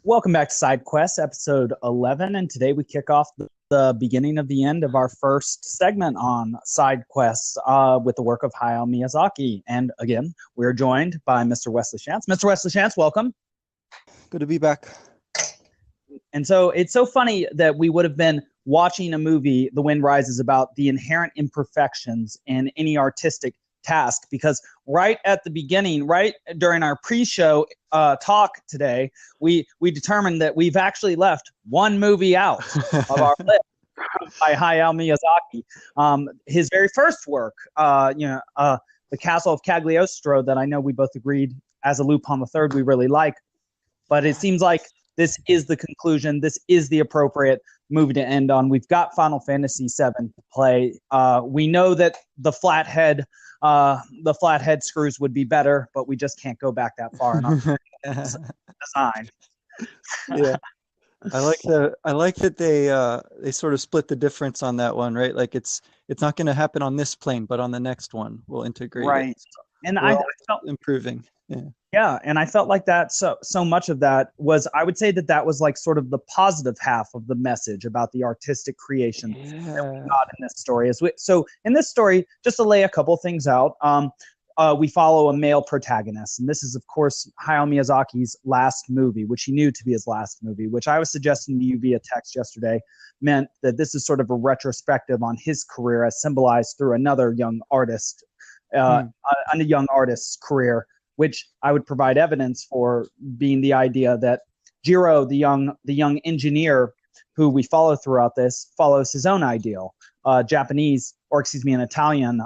Welcome back to Side Quest, episode 11, and today we kick off the beginning of the end of our first segment on Side Quests with the work of Hayao Miyazaki. And again, we're joined by Mr. Wesley Schantz. Mr. Wesley Schantz, welcome. Good to be back. And so it's so funny that we would have been watching a movie, The Wind Rises, about the inherent imperfections in any artistic task, because right at the beginning, right during our pre-show talk today, we determined that we've actually left one movie out of our list by Hayao Miyazaki. His very first work, The Castle of Cagliostro, that I know we both agreed as a Lupin the Third we really like, but it seems like this is the conclusion. This is the appropriate movie to end on. We've got Final Fantasy VII to play. We know that the flathead screws would be better, but we just can't go back that far enough. Design. Yeah, I like that they sort of split the difference on that one, right? Like it's not going to happen on this plane, but on the next one we'll integrate right. it. And I felt improving. Yeah, and I felt like that. So much of that was, I would say that was like sort of the positive half of the message about the artistic creation that we got in this story. So in this story, just to lay a couple things out, we follow a male protagonist, and this is, of course, Hayao Miyazaki's last movie, which he knew to be his last movie, which I was suggesting to you via text yesterday, meant that this is sort of a retrospective on his career as symbolized through another young artist, a young artist's career, which I would provide evidence for being the idea that Jiro, the young engineer who we follow throughout this, follows his own ideal, an Italian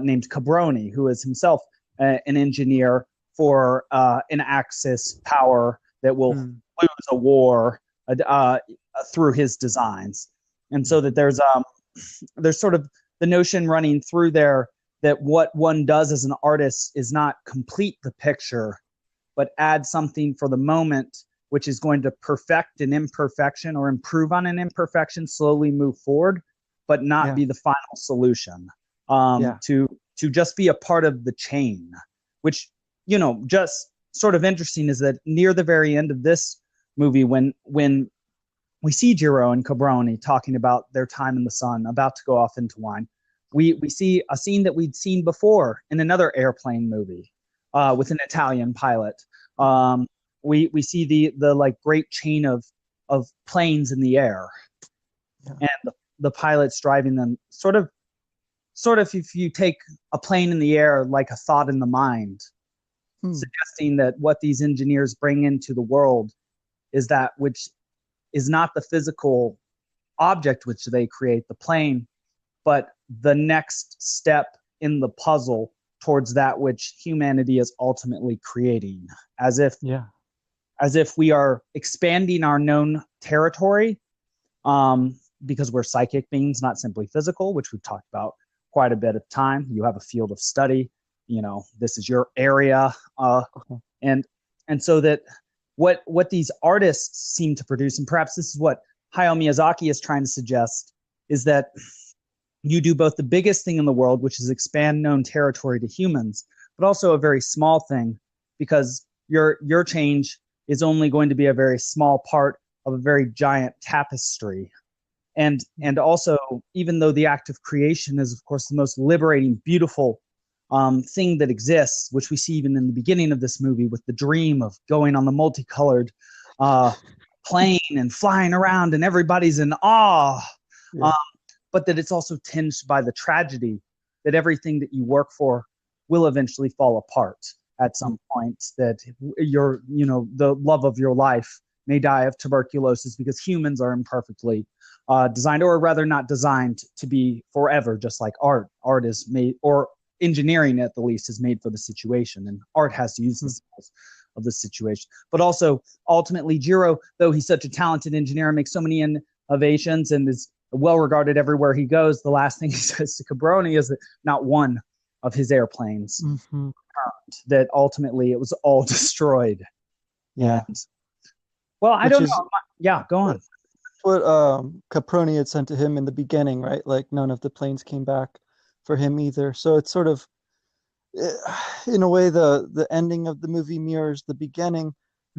named Cabroni, who is himself an engineer for an Axis power that will lose a war through his designs. And so that there's sort of the notion running through there that what one does as an artist is not complete the picture, but add something for the moment, which is going to perfect an imperfection or improve on an imperfection, slowly move forward, but not be the final solution. To just be a part of the chain, which, just sort of interesting is that near the very end of this movie, when we see Jiro and Cabroni talking about their time in the sun, about to go off into wine, we see a scene that we'd seen before in another airplane movie with an Italian pilot. We see the like great chain of planes in the air, and the pilots driving them. Sort of, if you take a plane in the air like a thought in the mind, suggesting that what these engineers bring into the world is that which is not the physical object which they create, the plane, but the next step in the puzzle towards that which humanity is ultimately creating, as if we are expanding our known territory, because we're psychic beings, not simply physical, which we've talked about quite a bit of time. You have a field of study, this is your area, and so that what these artists seem to produce, and perhaps this is what Hayao Miyazaki is trying to suggest, is that you do both the biggest thing in the world, which is expand known territory to humans, but also a very small thing, because your change is only going to be a very small part of a very giant tapestry. And also, even though the act of creation is, of course, the most liberating, beautiful thing that exists, which we see even in the beginning of this movie with the dream of going on the multicolored plane and flying around and everybody's in awe, but that it's also tinged by the tragedy that everything that you work for will eventually fall apart at some point, that the love of your life may die of tuberculosis, because humans are imperfectly designed, or rather not designed to be forever, just like art. Art is made, or engineering at the least, is made for the situation, and art has to use the skills of the situation. But also, ultimately, Jiro, though he's such a talented engineer and makes so many innovations and is well regarded everywhere he goes, the last thing he says to Cabroni is that not one of his airplanes turned, that ultimately it was all destroyed. Yeah. Well, I don't know. Yeah, go on. What Caproni had sent to him in the beginning, right? Like none of the planes came back for him either. So it's sort of, in a way, the ending of the movie mirrors the beginning,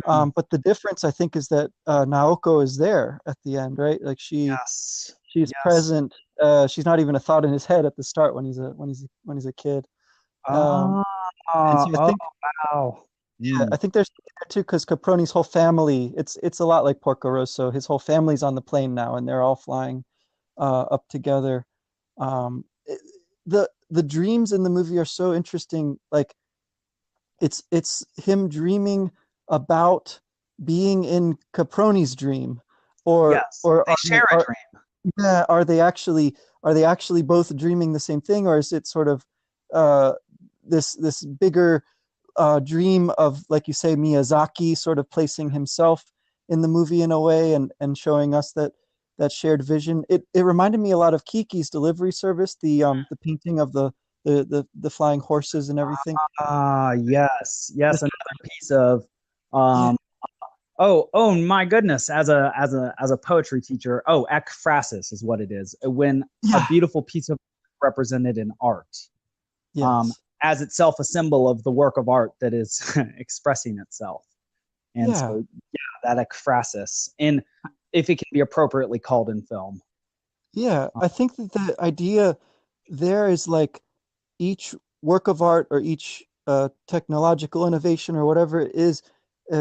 Hmm. But the difference, I think, is that Naoko is there at the end, right? Like Yes. she's Yes. present. She's not even a thought in his head at the start when he's a kid. Um, Ah. and so Oh, wow. I think there's there too because Caproni's whole family. It's a lot like Porco Rosso. His whole family's on the plane now, and they're all flying up together. It, the dreams in the movie are so interesting. Like it's him dreaming about being in Caproni's dream, Yes. or They share a dream. yeah, are they actually both dreaming the same thing, or is it sort of uh, this bigger dream of, like you say, Miyazaki sort of placing himself in the movie in a way, and showing us that shared vision. It reminded me a lot of Kiki's Delivery Service, the painting of the flying horses and everything. Ah, yes. Yes, This- another piece of yeah, um oh my goodness, as a poetry teacher, ekphrasis is what it is. When a yeah, beautiful piece of represented in art. Um yes, as itself a symbol of the work of art that is expressing itself. And yeah. so yeah, that ekphrasis, and if it can be appropriately called in film. Yeah, I think that the idea there is like each work of art or each technological innovation or whatever it is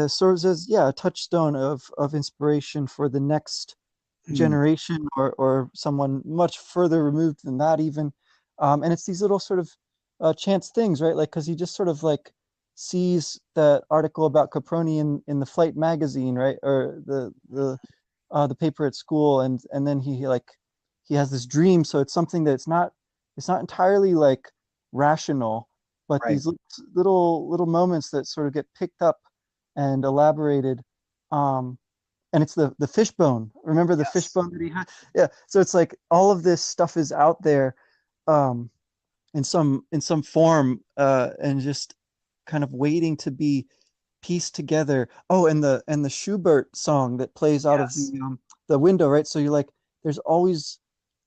serves as, yeah, a touchstone of inspiration for the next Hmm. generation, or someone much further removed than that even. And it's these little sort of chance things, right? Like because he just sort of like sees that article about Caproni in the Flight magazine, right? Or the paper at school, and then he has this dream. So it's something that it's not entirely like rational, but Right. these little moments that sort of get picked up and elaborated. Um, and it's the fishbone. Remember the Yes. fishbone that he had? Yeah. So it's like all of this stuff is out there, um, in some form, and just kind of waiting to be pieced together. Oh, and the Schubert song that plays out of Yes. the window, right? So you're like, there's always,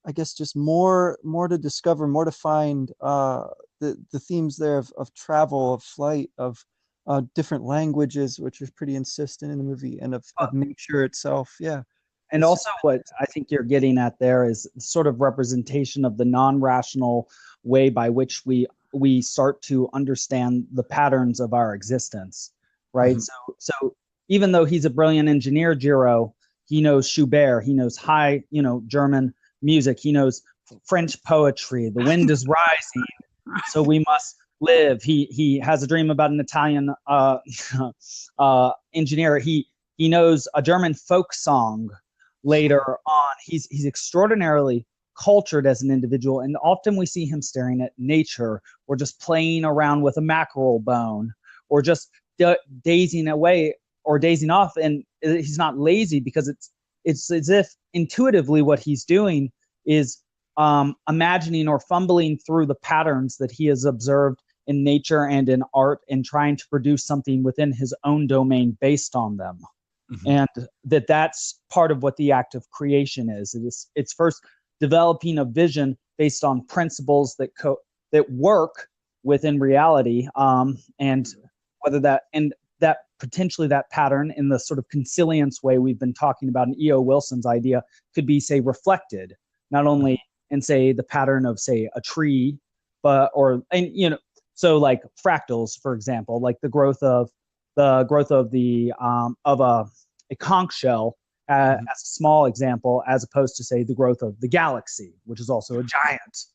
I guess, just more to discover, more to find. The themes there of travel, of flight, of different languages, which is pretty insistent in the movie, and of nature itself. Yeah, And it's also, what I think you're getting at there is sort of representation of the non-rational way by which we start to understand the patterns of our existence, right? Mhm. So even though he's a brilliant engineer, Jiro, he knows Schubert, he knows high, German music, he knows French poetry. The wind is rising, so we must live. He has a dream about an Italian engineer. He knows a German folk song later on. He's extraordinarily cultured as an individual, and often we see him staring at nature, or just playing around with a mackerel bone, or just dazing away or dazing off. And he's not lazy, because it's as if intuitively what he's doing is imagining or fumbling through the patterns that he has observed in nature and in art, and trying to produce something within his own domain based on them. Mhm. And that's part of what the act of creation is. It's first developing a vision based on principles that work within reality, and whether that potentially that pattern, in the sort of consilience way we've been talking about in E.O. Wilson's idea, could be, say, reflected not only in, say, the pattern of, say, a tree, but or and so like fractals, for example, like the growth of a conch shell, Mhm. as a small example, as opposed to, say, the growth of the galaxy, which is also a giant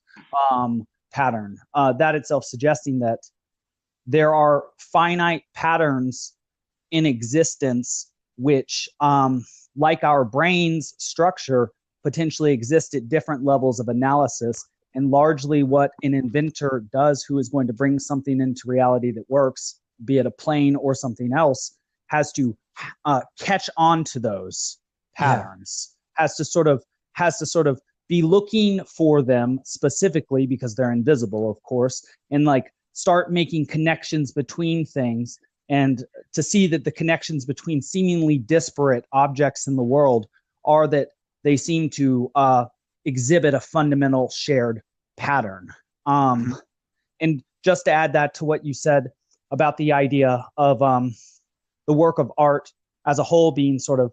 pattern. That itself suggesting that there are finite patterns in existence, which, like our brain's structure, potentially exist at different levels of analysis. And largely, what an inventor does, who is going to bring something into reality that works, be it a plane or something else, has to catch on to those Yeah. patterns, has to sort of be looking for them specifically, because they're invisible, of course, and like start making connections between things, and to see that the connections between seemingly disparate objects in the world are that they seem to exhibit a fundamental shared pattern. Mhm. And just to add that to what you said about the idea of the work of art as a whole being sort of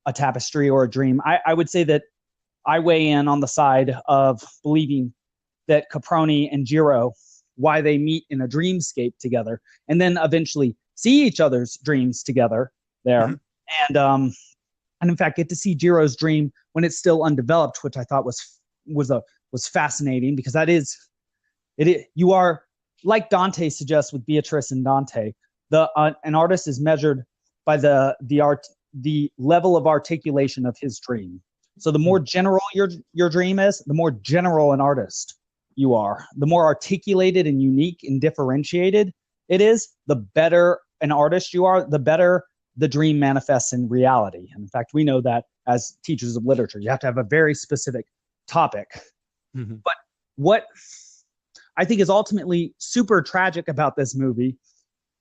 a tapestry or a dream. I would say that I weigh in on the side of believing that Caproni and Jiro, why they meet in a dreamscape together, and then eventually see each other's dreams together there, and in fact get to see Jiro's dream when it's still undeveloped, which I thought was fascinating, because that is it. You are, like Dante suggests with Beatrice and Dante, an artist is measured by the level of articulation of his dream. So the more general your dream is, the more general an artist you are. The more articulated and unique and differentiated it is, the better an artist you are, the better the dream manifests in reality. And in fact, we know that as teachers of literature, you have to have a very specific topic. Mm-hmm. But what I think is ultimately super tragic about this movie,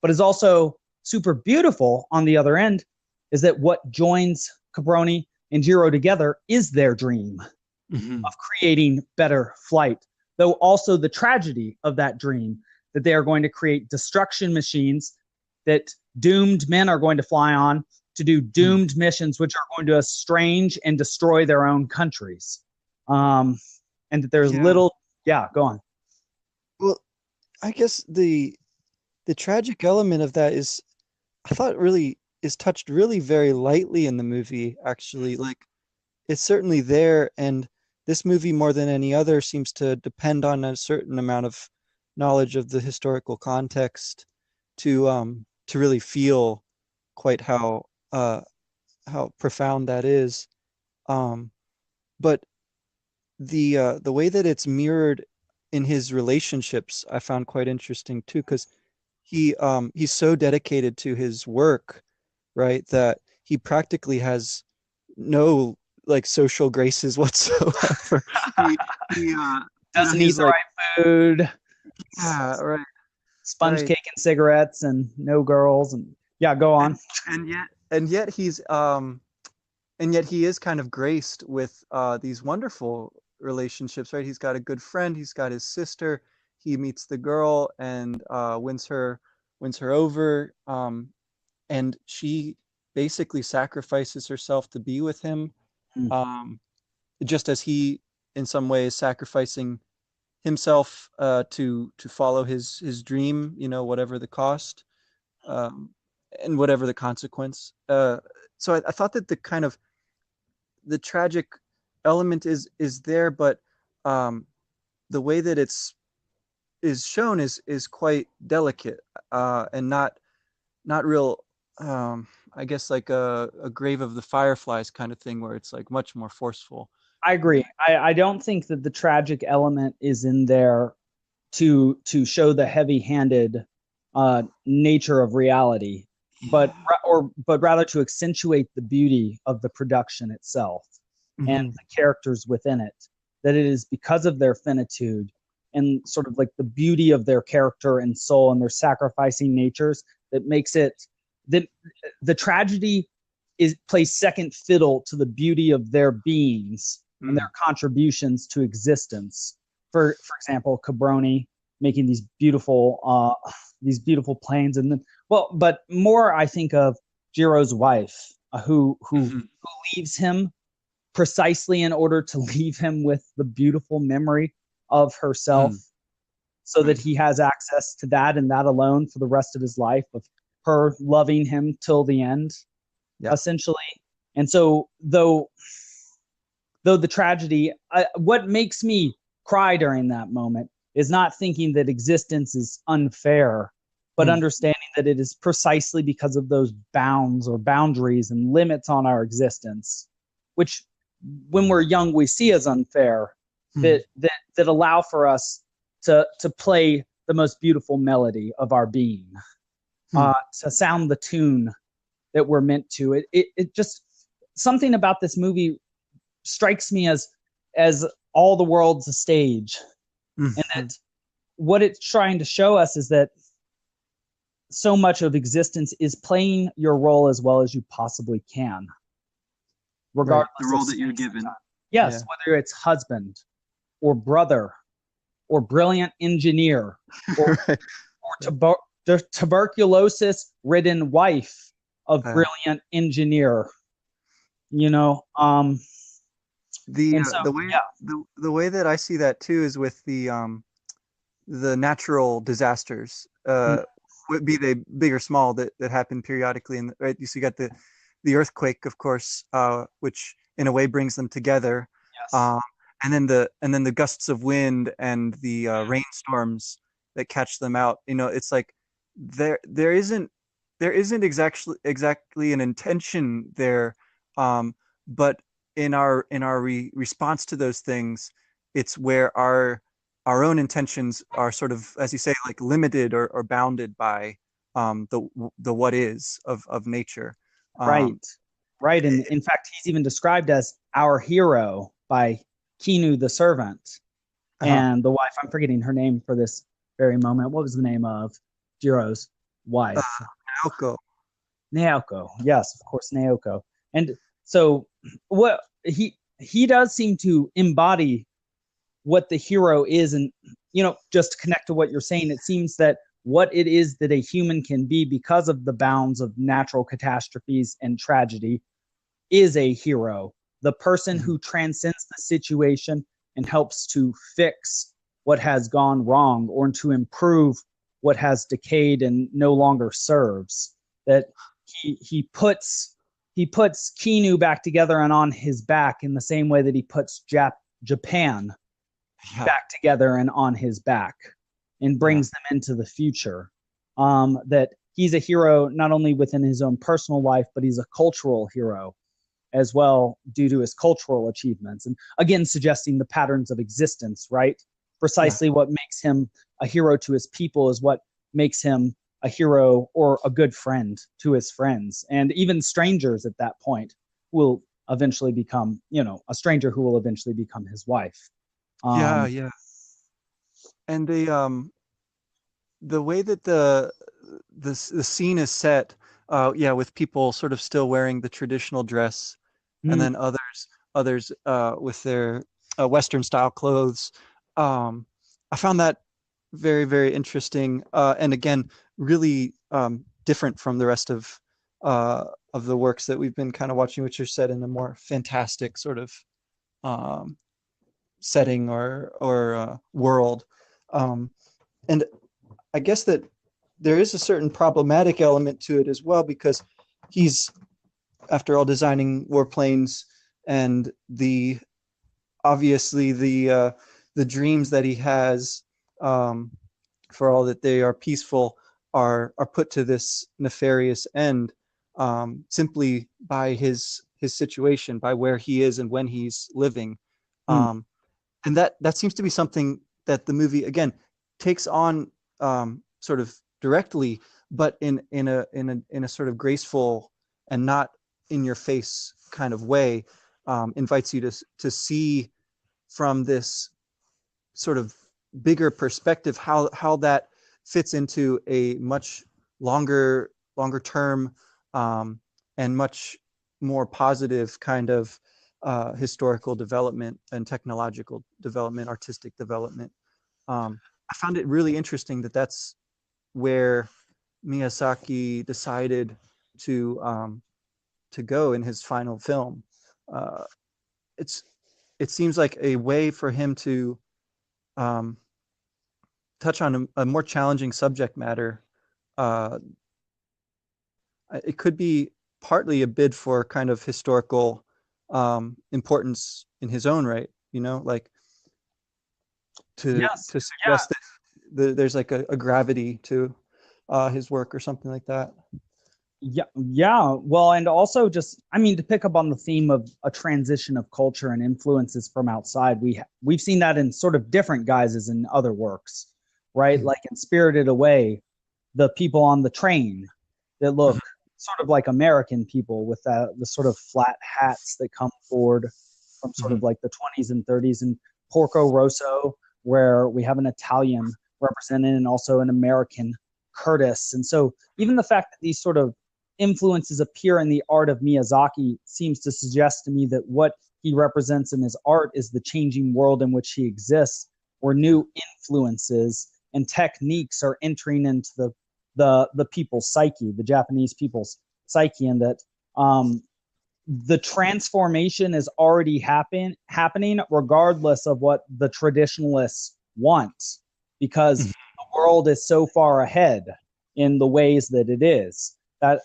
but is also super beautiful on the other end, is that what joins Caproni and Jiro together is their dream of creating better flight. Though also the tragedy of that dream, that they are going to create destruction machines that doomed men are going to fly on to do doomed missions, which are going to estrange and destroy their own countries. And that there's go on. Well, I guess the tragic element of that is, I thought, really is touched really very lightly in the movie, actually. Like, it's certainly there, and this movie, more than any other, seems to depend on a certain amount of knowledge of the historical context to really feel quite how profound that is. But the way that it's mirrored in his relationships, I found quite interesting too, because he's so dedicated to his work, right, that he practically has no like social graces whatsoever. he doesn't eat the right food. Yeah, right. Sponge cake and cigarettes and no girls, and go on. And yet he is kind of graced with these wonderful relationships, right? He's got a good friend, he's got his sister, he meets the girl and wins her over, and she basically sacrifices herself to be with him, just as he in some ways sacrificing himself to follow his dream, whatever the cost, and whatever the consequence. So I thought that the kind of the tragic element is there, but the way that it's is shown is quite delicate, and not real, I guess, like a Grave of the Fireflies kind of thing, where it's like much more forceful. I agree. I don't think that the tragic element is in there to show the heavy-handed nature of reality, but rather to accentuate the beauty of the production itself and the characters within it. That it is because of their finitude and sort of like the beauty of their character and soul and their sacrificing natures that makes it that the tragedy plays second fiddle to the beauty of their beings and their contributions to existence. For example, Caproni making these beautiful planes, and then but more I think of Jiro's wife, who leaves him precisely in order to leave him with the beautiful memory of herself, so that he has access to that and that alone for the rest of his life, of her loving him till the end, essentially. And so though the tragedy, what makes me cry during that moment is not thinking that existence is unfair, but understanding that it is precisely because of those bounds or boundaries and limits on our existence, which when we're young we see as unfair, that allow for us to play the most beautiful melody of our being, to sound the tune that we're meant to. It just, something about this movie strikes me as all the world's a stage, and that what it's trying to show us is that so much of existence is playing your role as well as you possibly can, regardless the role that you're given. Yes, whether it's husband or brother or brilliant engineer or tuberculosis-ridden wife, a Uh, brilliant engineer, you know. And so the way yeah, the way that I see that too is with the natural disasters, mm, would be they big or small, that happen periodically, and right, you got the earthquake, of course, which in a way brings them together, yes, um, and then the gusts of wind and the rainstorms that catch them out. It's like there isn't exactly an intention there, but in our response to those things, it's where our own intentions are sort of, as you say, like limited or bounded by the what is of nature. Um, right, right. And in fact, he's even described as our hero by Kinu the servant uh, and the wife. I'm forgetting her name for this very moment. What was the name of Jiro's uh, wife? Naoko. Naoko. Yes, of course, Naoko. And so what he does seem to embody what the hero is, and just to connect to what you're saying, it seems that what it is that a human can be because of the bounds of natural catastrophes and tragedy is a hero, the person Mhm. who transcends the situation and helps to fix what has gone wrong or to improve what has decayed and no longer serves. That he puts Kinu back together and on his back in the same way that he puts Japan Yeah, back together and on his back and yeah, brings them into the future. That he's a hero not only within his own personal life, but he's a cultural hero as well due to his cultural achievements. And again, suggesting the patterns of existence, right? yeah, Precisely what makes him a hero to his people is what makes him a hero or a good friend to his friends. And even strangers at that point will eventually become, a stranger who will eventually become his wife. yeah, Um, yeah. And the way that the scene is set, yeah, with people sort of still wearing the traditional dress, and mm, then others with their Western style clothes. I found that very, very interesting, and again, really different from the rest of the works that we've been kind of watching, which are set in a more fantastic sort of um, setting or world. Um, and I guess that there is a certain problematic element to it as well, because he's, after all, designing warplanes, and obviously the dreams that he has, um, for all that they are peaceful, are put to this nefarious end, simply by his situation, by where he is and when he's living. mm, Um, and that seems to be something that the movie again takes on, sort of directly, but in a sort of graceful and not in your face kind of way, invites you to see from this sort of bigger perspective how that fits into a much longer term, um, and much more positive kind of historical development and technological development, artistic development. I found it really interesting that that's where Miyazaki decided to um, to go in his final film. Uh, it's it seems like a way for him to um, touch on a more challenging subject matter. Uh, it could be partly a bid for kind of historical importance in his own right, like yes, to yeah, suggest that there's like a gravity to his work or something like that. yeah, yeah. Well, and also just, I mean, to pick up on the theme of a transition of culture and influences from outside, we've seen that in sort of different guises in other works, right? Mhm. Like in Spirited Away, the people on the train that look sort of like American people with the sort of flat hats that come forward from sort Mhm. of like the 20s and 30s, and Porco Rosso, where we have an Italian represented and also an American Curtis. And so even the fact that these sort of influences appear in the art of Miyazaki seems to suggest to me that what he represents in his art is the changing world in which he exists, where new influences and techniques are entering into the people's psyche, the Japanese people's psyche, and that the transformation is already happening regardless of what the traditionalists want, because the world is so far ahead in the ways that it is. That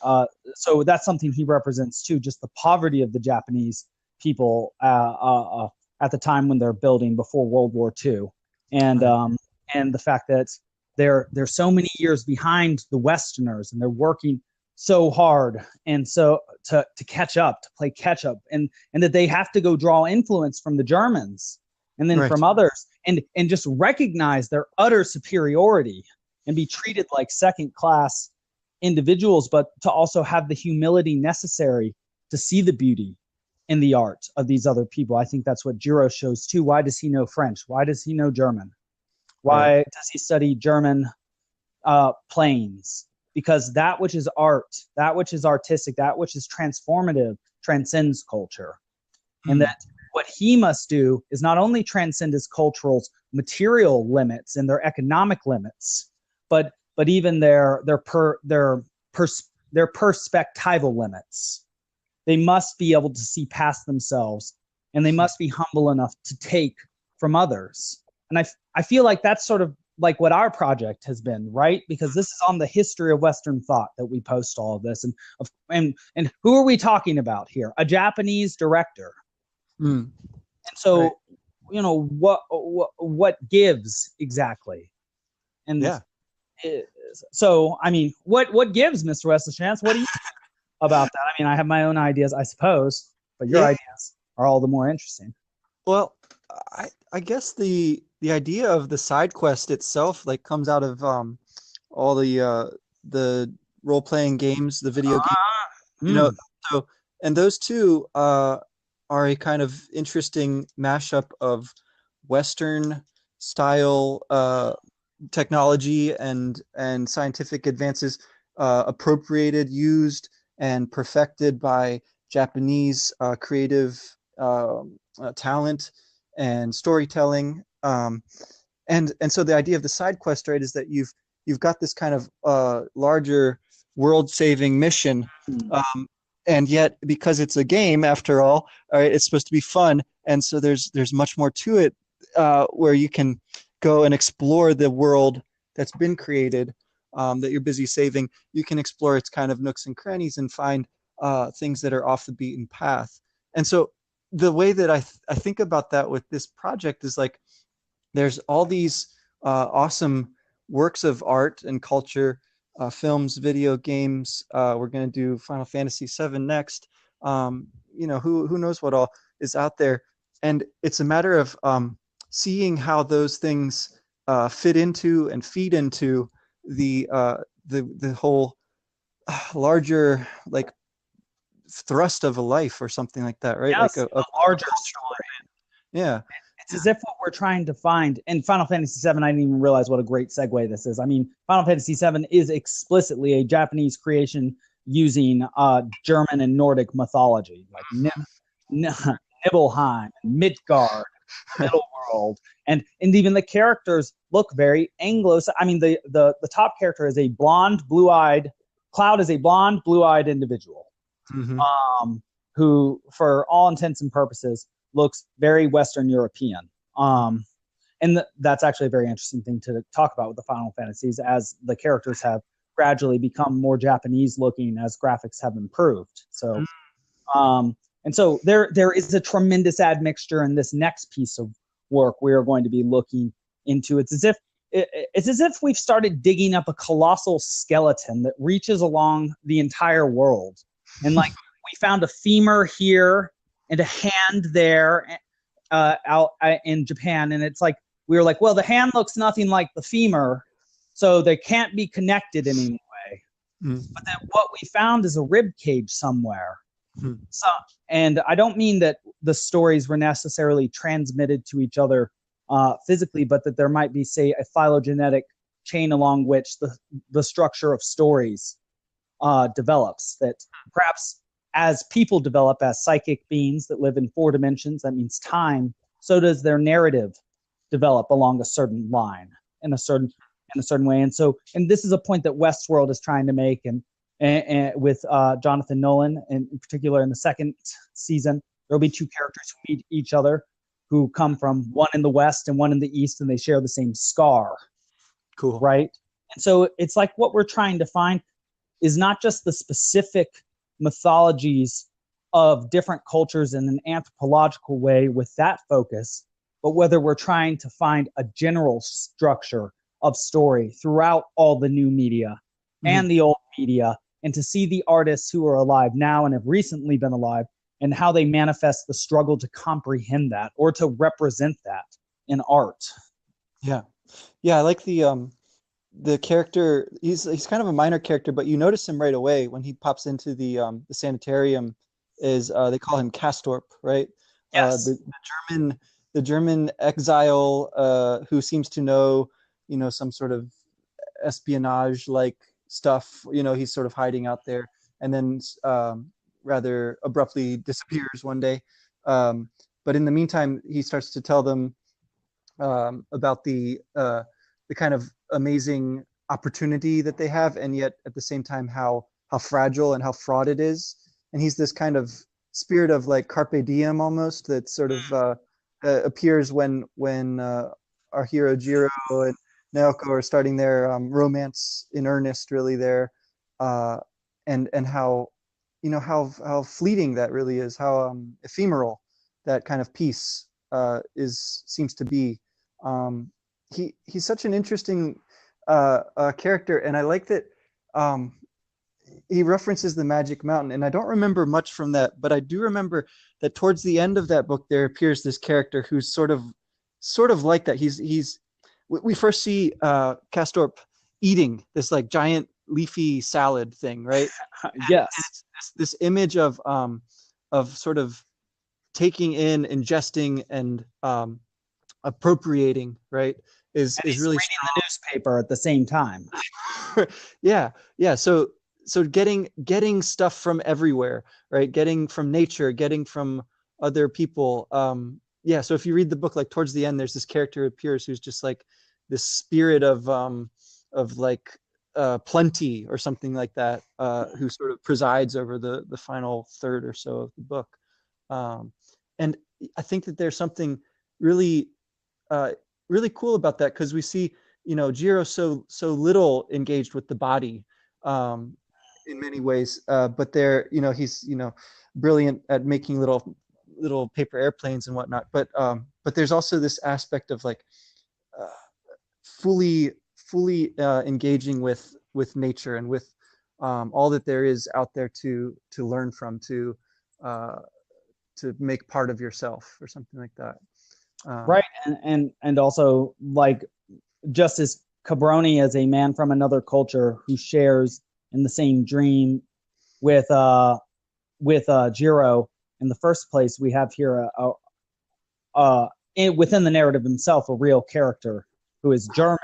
so that's something he represents too, just the poverty of the Japanese people at the time when they're building before World War II, and the fact that they're so many years behind the Westerners, and they're working so hard and so to catch up, to play catch up, and that they have to go draw influence from the Germans and then from others, and just recognize their utter superiority and be treated like second class individuals, but to also have the humility necessary to see the beauty in the art of these other people. I think that's what Jiro shows too. Why does he know French? Why does he know German? Why does he study German planes? Because that which is art, that which is artistic, that which is transformative transcends culture. And that what he must do is not only transcend his cultural material limits and their economic limits, but even their perspectival limits. They must be able to see past themselves, and they must be humble enough to take from others. And I feel like that's sort of like what our project has been, right? Because this is on the history of Western thought that we post all of this. And who are we talking about here? A Japanese director. And so, what gives exactly? And so, I mean, what gives, Mr. Wes Schantz? What do you think about that? I mean, I have my own ideas, I suppose, but your ideas are all the more interesting. Well, I guess the idea of the side quest itself like comes out of all the role-playing games, the video games, so, and those two are a kind of interesting mashup of Western style technology and scientific advances appropriated, used, and perfected by Japanese creative talent and storytelling. And so the idea of the side quest, right, is that you've got this kind of larger world-saving mission, and yet because it's a game after all right, it's supposed to be fun, and so there's much more to it, where you can go and explore the world that's been created, that you're busy saving. You can explore its kind of nooks and crannies and find things that are off the beaten path. And so the way that I think about that with this project is like, there's all these awesome works of art and culture, films, video games. We're going to do Final Fantasy VII next. Who knows what all is out there. And it's a matter of seeing how those things fit into and feed into the whole larger like thrust of a life or something like that, right? Yes, like a larger story. Yeah. It's as if what we're trying to find in Final Fantasy VII, I didn't even realize what a great segue this is. I mean, Final Fantasy VII is explicitly a Japanese creation using German and Nordic mythology, like Nibelheim, Midgard, Middle World, and even the characters look very Anglo. I mean, the top character is a blonde, blue-eyed. Cloud is a blonde, blue-eyed individual, who, for all intents and purposes, looks very Western European. And that's actually a very interesting thing to talk about with the Final Fantasies, as the characters have gradually become more Japanese looking as graphics have improved. So, and so there is a tremendous admixture in this next piece of work we are going to be looking into. It's as if we've started digging up a colossal skeleton that reaches along the entire world. And like, we found a femur here and a hand there out in Japan. And it's like, we were like, well, the hand looks nothing like the femur, so they can't be connected in any way. But then what we found is a rib cage somewhere. So, and I don't mean that the stories were necessarily transmitted to each other physically, but that there might be, say, a phylogenetic chain along which the structure of stories develops, that perhaps as people develop as psychic beings that live in 4 dimensions, that means time, so does their narrative develop along a certain line in a certain way. And so, and this is a point that Westworld is trying to make, and and with Jonathan Nolan, and in particular in the second season, there'll be two characters who meet each other, who come from one in the West and one in the East, and they share the same scar, Cool. right? And so it's like what we're trying to find is not just the specific mythologies of different cultures in an anthropological way with that focus, but whether we're trying to find a general structure of story throughout all the new media and the old media, and to see the artists who are alive now and have recently been alive and how they manifest the struggle to comprehend that or to represent that in art. Yeah. Yeah, I like the character. He's kind of a minor character, but you notice him right away when he pops into the sanitarium. Is they call him Castorp, right? Yes. The German exile who seems to know, some sort of espionage like stuff. He's sort of hiding out there, and then rather abruptly disappears one day. But in the meantime, he starts to tell them about the kind of amazing opportunity that they have, and yet at the same time how fragile and how fraught it is. And he's this kind of spirit of like carpe diem almost that sort of appears when our hero Jiro and Naoko are starting their romance in earnest, really there, and how how fleeting that really is, how ephemeral that kind of peace seems to be. He's such an interesting character, and I like that he references the Magic Mountain, and I don't remember much from that, but I do remember that towards the end of that book there appears this character who's sort of like that. We first see Castorp eating this like giant leafy salad thing, right? Yes. And it's this image of sort of taking in, ingesting, and appropriating, right? Is really reading the newspaper at the same time. yeah. So getting stuff from everywhere, right? Getting from nature, getting from other people. So if you read the book, like towards the end, there's this character appears who's just like this spirit of like plenty or something like that, who sort of presides over the final third or so of the book. And I think that there's something really really cool about that, because we see Jiro so little engaged with the body in many ways, but there he's brilliant at making little paper airplanes and whatnot, but there's also this aspect of like fully engaging with nature and with all that there is out there to learn from, to make part of yourself or something like that. Right. And also, like, just as Cabroni as a man from another culture who shares in the same dream with Jiro, in the first place, we have here within the narrative himself a real character who is German,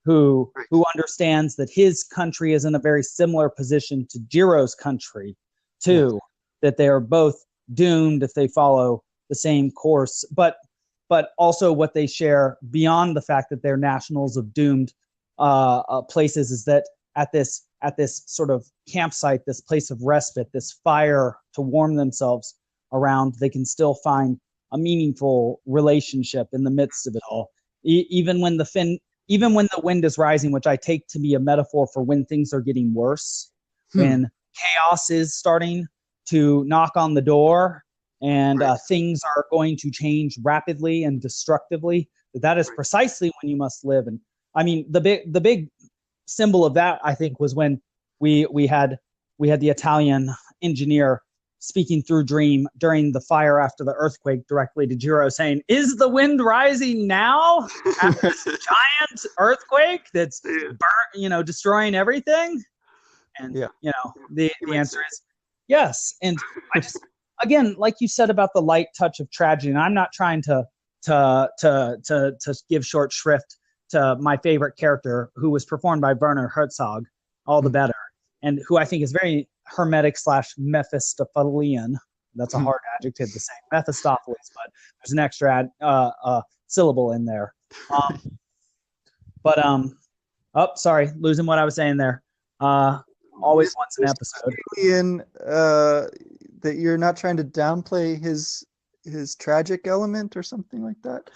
who understands that his country is in a very similar position to Jiro's country too, that they are both doomed if they follow the same course, but also what they share beyond the fact that they're nationals of doomed places is that at this sort of campsite, this place of respite, this fire to warm themselves around, they can still find a meaningful relationship in the midst of it all. Even when the wind is rising, which I take to be a metaphor for when things are getting worse, when chaos is starting to knock on the door, and things are going to change rapidly and destructively, that is precisely when you must live. And I mean, the big symbol of that, I think, was when we had the Italian engineer speaking through dream during the fire after the earthquake directly to Jiro, saying, "Is the wind rising now after this giant earthquake that's destroying everything?" And the answer is yes. And I just, again, like you said about the light touch of tragedy, and I'm not trying to give short shrift to my favorite character, who was performed by Werner Herzog, all the better, and who I think is very hermetic / Mephistophelian. That's a hard adjective to say, Mephistopheles, but there's an extra syllable in there. Sorry, losing what I was saying there. always once an episode. Ian, that you're not trying to downplay his tragic element or something like that.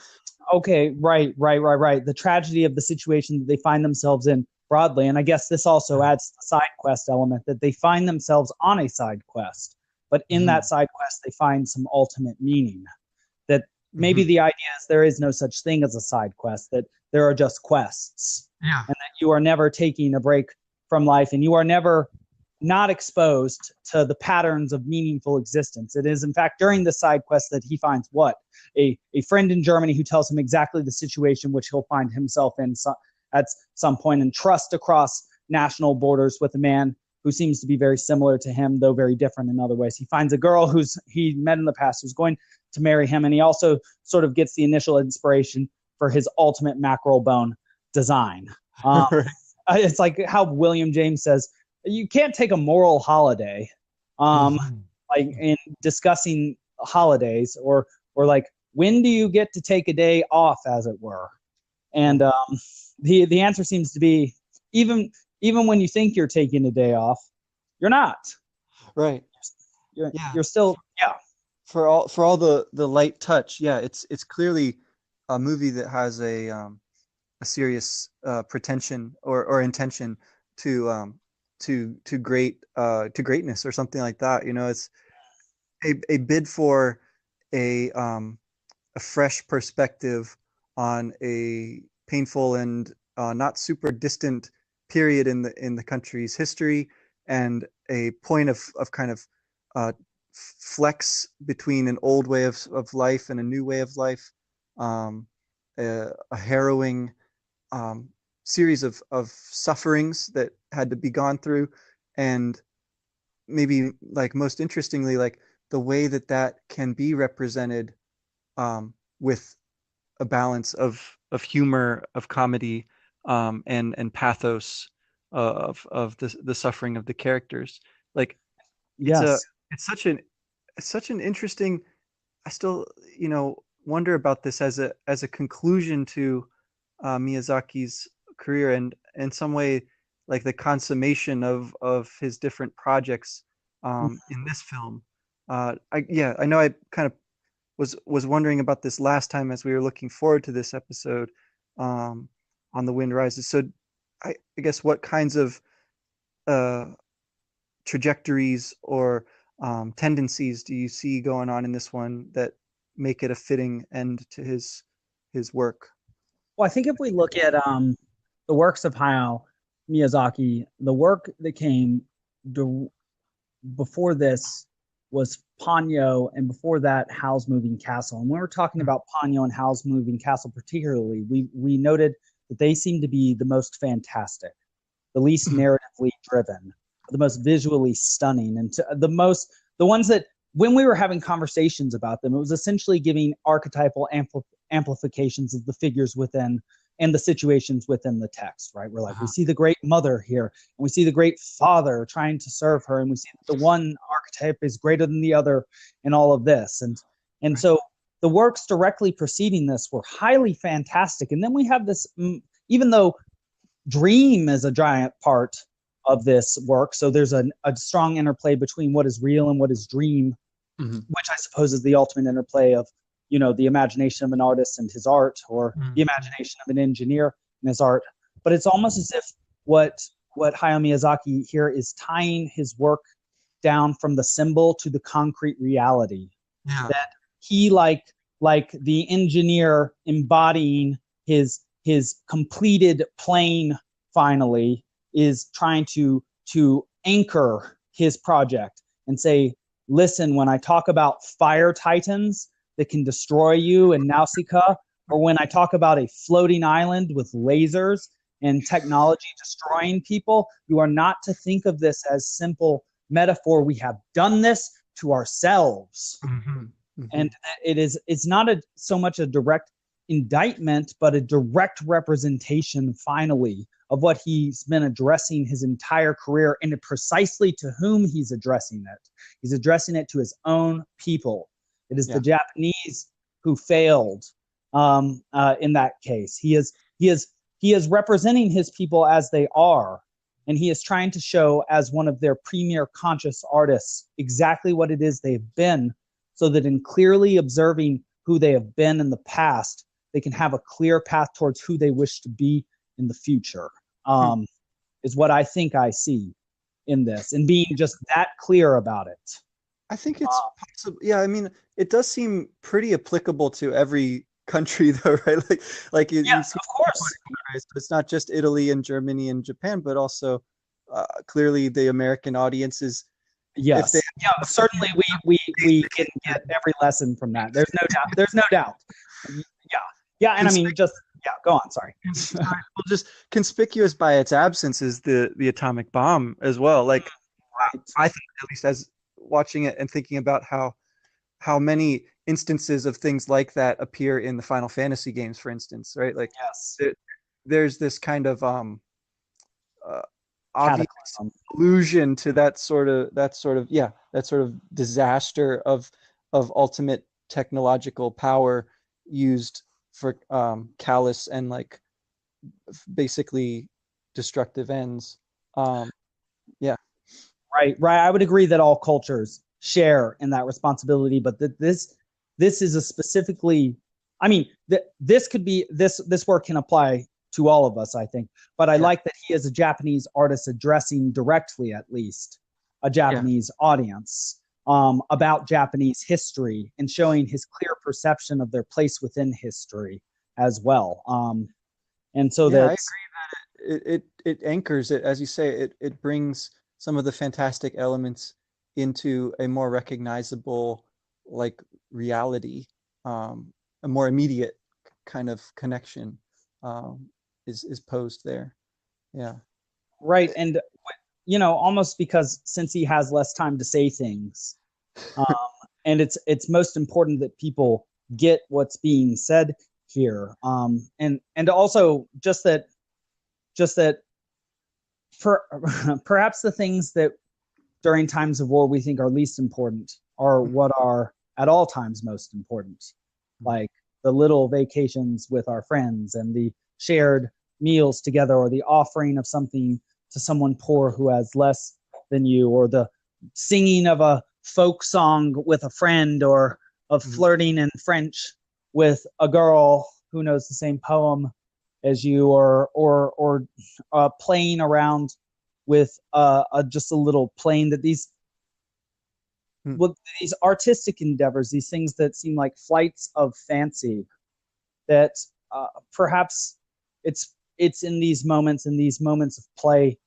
Okay, right. The tragedy of the situation that they find themselves in broadly, and I guess this also adds to the side quest element, that they find themselves on a side quest, but in that side quest they find some ultimate meaning. That maybe the idea is there is no such thing as a side quest, that there are just quests, and that you are never taking a break from life, and you are never not exposed to the patterns of meaningful existence. It is, in fact, during the side quest that he finds a friend in Germany who tells him exactly the situation which he'll find himself in at some point, and trust across national borders with a man who seems to be very similar to him, though very different in other ways. He finds a girl he met in the past who's going to marry him, and he also sort of gets the initial inspiration for his ultimate mackerel bone design. It's like how William James says, you can't take a moral holiday, like in discussing holidays, or like, when do you get to take a day off, as it were? And the answer seems to be, even when you think you're taking a day off, you're not. Right. You're still, For all the light touch, it's clearly a movie that has a serious pretension or intention to greatness or something like that. It's a bid for a fresh perspective on a painful and not super distant period in the country's history, and a point of kind of flex between an old way of life and a new way of life, a harrowing series of sufferings that had to be gone through, and maybe, like, most interestingly, like the way that can be represented with a balance of humor, of comedy, and pathos of the suffering of the characters. Like, it's such an interesting. I still wonder about this as a conclusion to Miyazaki's career, and in some way, like, the consummation of his different projects in this film. I know I kind of was wondering about this last time as we were looking forward to this episode on The Wind Rises. So I guess, what kinds of trajectories or tendencies do you see going on in this one that make it a fitting end to his work? Well, I think if we look at the works of Hayao Miyazaki, the work that came before this was Ponyo, and before that, Howl's Moving Castle. And when we're talking about Ponyo and Howl's Moving Castle particularly, we noted that they seem to be the most fantastic, the least narratively driven, the most visually stunning, and the ones that, when we were having conversations about them, it was essentially giving archetypal amplifications of the figures within and the situations within the text, right? We're like, we see the great mother here, and we see the great father trying to serve her, and we see that the one archetype is greater than the other in all of this. And so the works directly preceding this were highly fantastic. And then we have this, even though dream is a giant part of this work, so there's a strong interplay between what is real and what is dream, which I suppose is the ultimate interplay of the imagination of an artist and his art, or the imagination of an engineer and his art. But it's almost as if what Hayao Miyazaki here is tying his work down from the symbol to the concrete reality. That he, like the engineer embodying his completed plane, finally is trying to anchor his project and say, listen, when I talk about fire titans that can destroy you in Nausicaa, or when I talk about a floating island with lasers and technology destroying people, you are not to think of this as simple metaphor. We have done this to ourselves. And it's not so much a direct indictment, but a direct representation, finally, of what he's been addressing his entire career, and precisely to whom he's addressing it. He's addressing it to his own people. It is the Japanese who failed in that case. He is representing his people as they are, and he is trying to show as one of their premier conscious artists exactly what it is they've been, so that in clearly observing who they have been in the past, they can have a clear path towards who they wish to be in the future. Is what I think I see in this, and being just that clear about it. I think it's possible. Yeah, I mean, it does seem pretty applicable to every country, though, right? Like you Yes, see, of course. it's not just Italy and Germany and Japan, but also clearly the American audiences, if they Yes. Yeah, certainly we can get every lesson from that. There's no doubt. There's no doubt. Yeah. Yeah, and I mean just yeah, go on, sorry. well, just conspicuous by its absence is the atomic bomb as well. Like Right. I think, at least as watching it and thinking about how many instances of things like that appear in the Final Fantasy games, for instance, right? Like Yes. there's this kind of uh, obvious Cataclysm. allusion to that sort of disaster of ultimate technological power used for callous and like basically destructive ends. Um, yeah, Right, right. I would agree that all cultures share in that responsibility, but that this is a specifically. I mean, this could be this work can apply to all of us, I think. But I yeah, like that he is a Japanese artist addressing directly, at least, a yeah, Japanese audience about Japanese history and showing his clear perception of their place within history as well. And so yeah. I that agree. It anchors it, as you say. It brings some of the fantastic elements into a more recognizable like reality, a more immediate kind of connection um, is posed there. Yeah, right, and almost because since he has less time to say things, um, and it's most important that people get what's being said here, and also just that per, perhaps the things that during times of war we think are least important are what are at all times most important, like the little vacations with our friends and the shared meals together, or the offering of something to someone poor who has less than you, or the singing of a folk song with a friend, or of flirting in French with a girl who knows the same poem as you, or playing around with just a little plane. That these artistic endeavors, these things that seem like flights of fancy, that perhaps it's in these moments of play,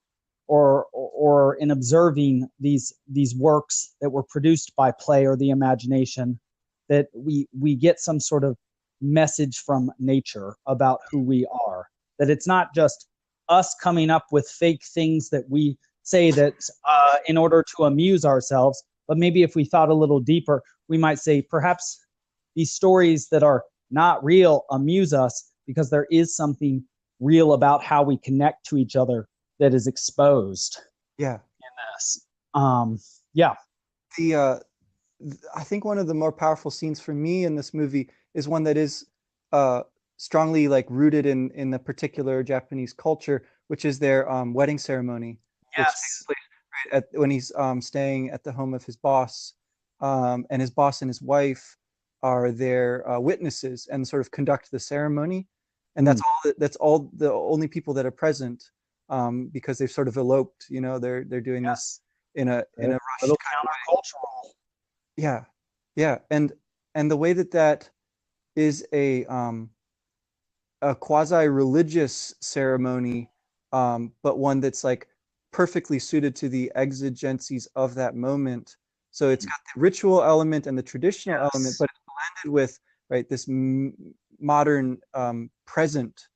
or in observing these works that were produced by play or the imagination, that we get some sort of message from nature about who we are. That it's not just us coming up with fake things that we say that in order to amuse ourselves, but maybe if we thought a little deeper, we might say perhaps these stories that are not real amuse us because there is something real about how we connect to each other that is exposed yeah. in this. Yeah. The I think one of the more powerful scenes for me in this movie is one that is uh, strongly like rooted in the particular Japanese culture, which is their wedding ceremony, which takes Yes. place right when he's staying at the home of his boss, and his boss and his wife are their witnesses and sort of conduct the ceremony, and Mm. that's all the only people that are present, because they've sort of eloped. They're doing this Yes. in a A rushed little kind of way. countercultural. Yeah, yeah, and the way that is a quasi-religious ceremony, but one that's like perfectly suited to the exigencies of that moment. So it's got the ritual element and the traditional element, Yes. but it's blended with right this modern present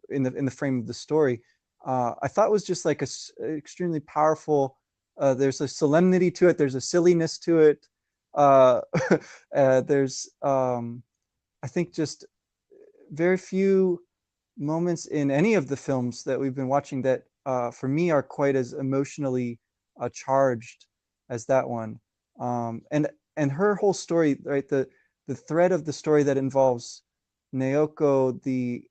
in the frame of the story. I thought was just like extremely powerful. There's a solemnity to it. There's a silliness to it. Uh, there's I think just very few moments in any of the films that we've been watching that for me are quite as emotionally charged as that one. And her whole story, right? The thread of the story that involves Naoko, the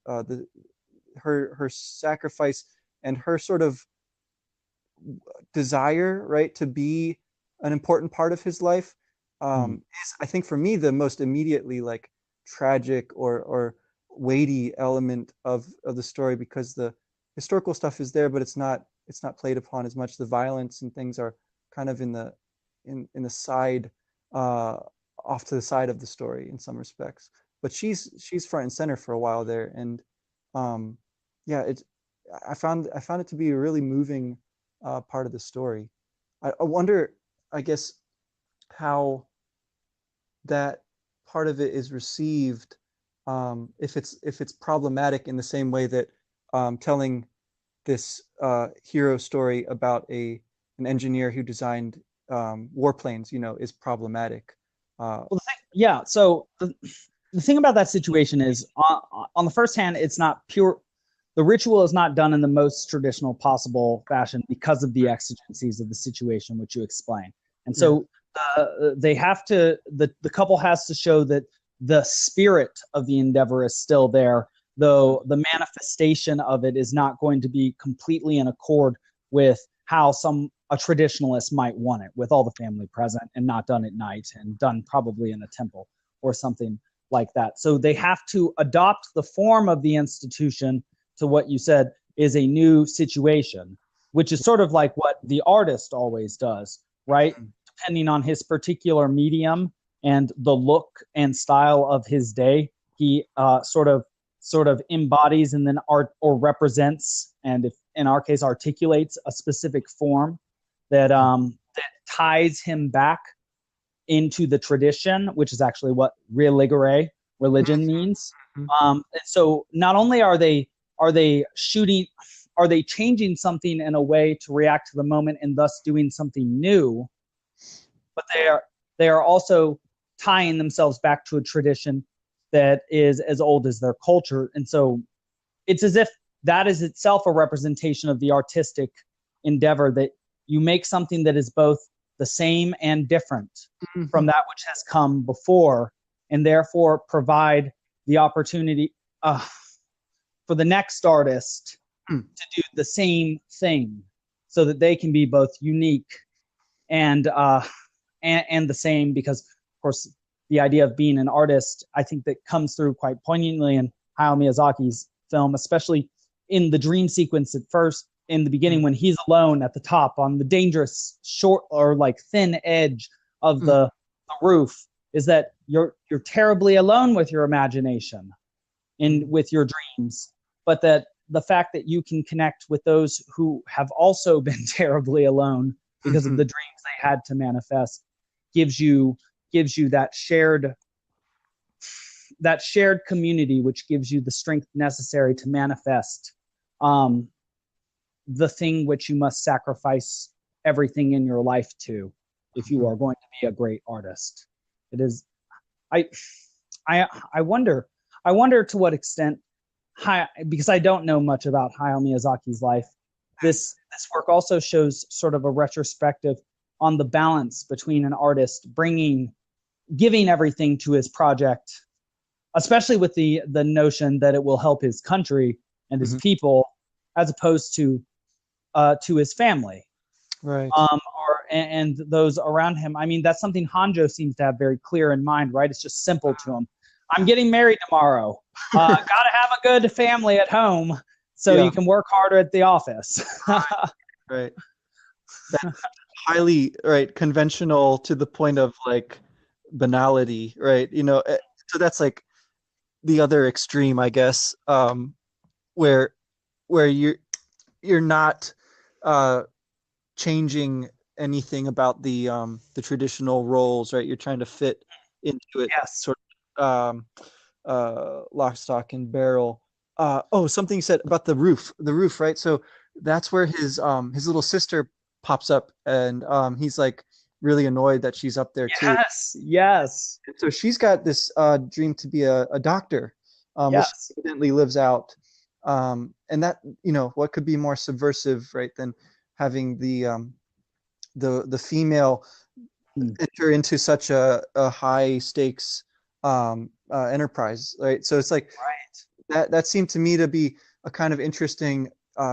her sacrifice and her sort of desire, right, to be an important part of his life, Mm. is, I think, for me, the most immediately like tragic or weighty element of the story, because the historical stuff is there, but it's not played upon as much. The violence and things are kind of in the side, uh, off to the side of the story in some respects. But she's front and center for a while there, and um, yeah, I found it to be a really moving part of the story. I wonder, I guess, how that part of it is received, if it's problematic in the same way that telling this hero story about an engineer who designed warplanes, is problematic. Well, yeah. So the thing about that situation is, on the first hand, it's not pure. The ritual is not done in the most traditional possible fashion because of the exigencies of the situation, which you explain. And Yeah. so they have to, the couple has to show that the spirit of the endeavor is still there, though the manifestation of it is not going to be completely in accord with how a traditionalist might want it, with all the family present and not done at night and done probably in a temple or something like that. So they have to adopt the form of the institution to what you said is a new situation, which is sort of like what the artist always does, right? Depending on his particular medium and the look and style of his day, he sort of embodies and then art or represents, and if in our case articulates a specific form that ties him back into the tradition, which is actually what religare, religion, means. Mhm. So not only are they changing something in a way to react to the moment and thus doing something new, but they are also tying themselves back to a tradition that is as old as their culture. And so it's as if that is itself a representation of the artistic endeavor, that you make something that is both the same and different from Mhm. that which has come before, and therefore provide the opportunity for the next artist Mm. to do the same thing, so that they can be both unique and and the same. Because of course the idea of being an artist, I think, that comes through quite poignantly in Hayao Miyazaki's film, especially in the dream sequence at first in the beginning, when he's alone at the top on the dangerous short or like thin edge of Mm. the roof, is that you're terribly alone with your imagination and Mm. with your dreams, but that the fact that you can connect with those who have also been terribly alone because of Mhm. the dreams they had to manifest gives you that shared community, which gives you the strength necessary to manifest um, the thing which you must sacrifice everything in your life to, if you Mhm. are going to be a great artist. It is. I I I wonder to what extent, because I don't know much about Hayao Miyazaki's life. This work also shows sort of a retrospective on the balance between an artist giving everything to his project, especially with the notion that it will help his country and his Mhm. people, as opposed to his family, Right. and those around him. I mean, that's something Hanjo seems to have very clear in mind, right? It's just simple to him. I'm getting married tomorrow. Gotta have a good family at home so Yeah. you can work harder at the office. Right. That's highly, right, conventional to the point of like banality, right? So that's like the other extreme, I guess, where you're not uh changing anything about the traditional roles, right? You're trying to fit into it, Yes. sort of, lock, stock, and barrel. Oh, something you said about the roof, right? So that's where his little sister pops up, and he's like really annoyed that she's up there too. Yes. Yes. So she's got this dream to be a doctor, which she Yes. evidently lives out. And that, what could be more subversive, right, than having the female Mm. enter into such a high stakes enterprise, right? So it's like Right. that seemed to me to be a kind of interesting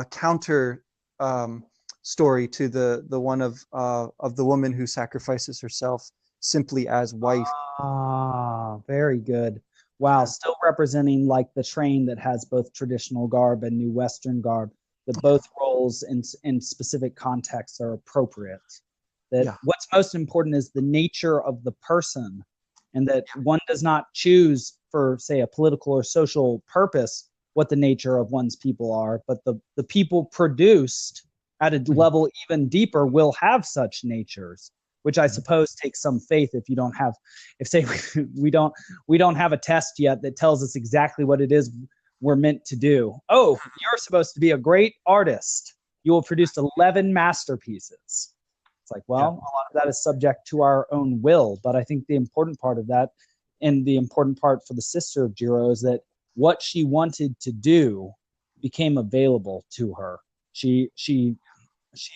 counter, um, story to the one of the woman who sacrifices herself simply as wife. Ah, very good. Wow, still representing like the train that has both traditional garb and new Western garb, that both roles in specific contexts are appropriate. That Yeah. what's most important is the nature of the person, and that one does not choose for, say, a political or social purpose what the nature of one's people are, but the people produced at a level even deeper will have such natures, which I suppose takes some faith. If you don't have, if say we don't have a test yet that tells us exactly what it is we're meant to do. Oh, you're supposed to be a great artist. You will produce 11 masterpieces. It's like, well, a lot of that is subject to our own will. But I think the important part of that, and the important part for the sister of Jiro, is that what she wanted to do became available to her. She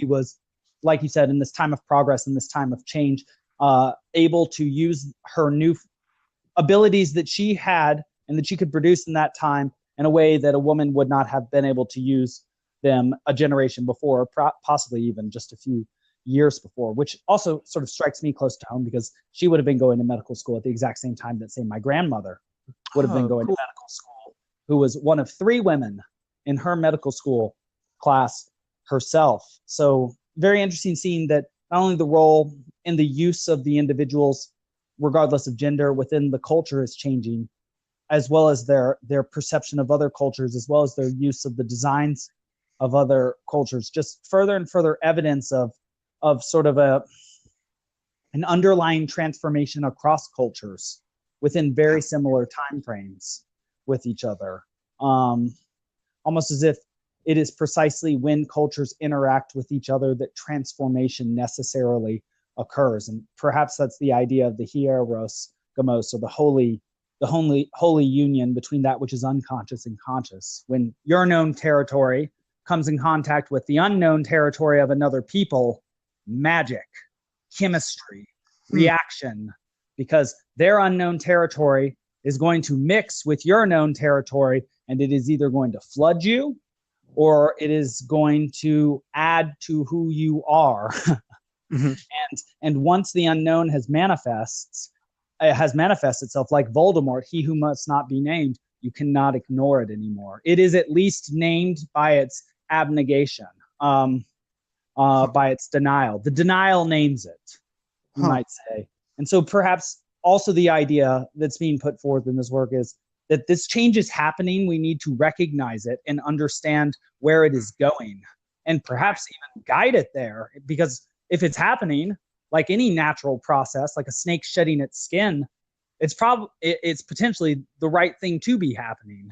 was, like you said, in this time of progress, in this time of change, able to use her new abilities that she had and that she could produce in that time in a way that a woman would not have been able to use them a generation before, possibly even just a few years before, which also sort of strikes me close to home, because she would have been going to medical school at the exact same time that, say, my grandmother would have been going to medical school, who was one of 3 women in her medical school class herself. So very interesting seeing that not only the role and the use of the individuals, regardless of gender, within the culture is changing, as well as their perception of other cultures, as well as their use of the designs of other cultures. Just further and further evidence of sort of an underlying transformation across cultures within very similar time frames with each other. Almost as if it is precisely when cultures interact with each other that transformation necessarily occurs. And perhaps that's the idea of the hieros gamos, or the holy union between that which is unconscious and conscious. When your known territory comes in contact with the unknown territory of another people, magic, chemistry, reaction, because their unknown territory is going to mix with your known territory, and it is either going to flood you or it is going to add to who you are. And once the unknown has manifested itself, like Voldemort, he who must not be named, you cannot ignore it anymore. It is at least named by its abnegation, by its denial. The denial names it, you might say. And so perhaps also the idea that's being put forth in this work is that this change is happening. We need to recognize it and understand where it is going, and perhaps even guide it there. Because if it's happening, like any natural process, like a snake shedding its skin, it's potentially the right thing to be happening.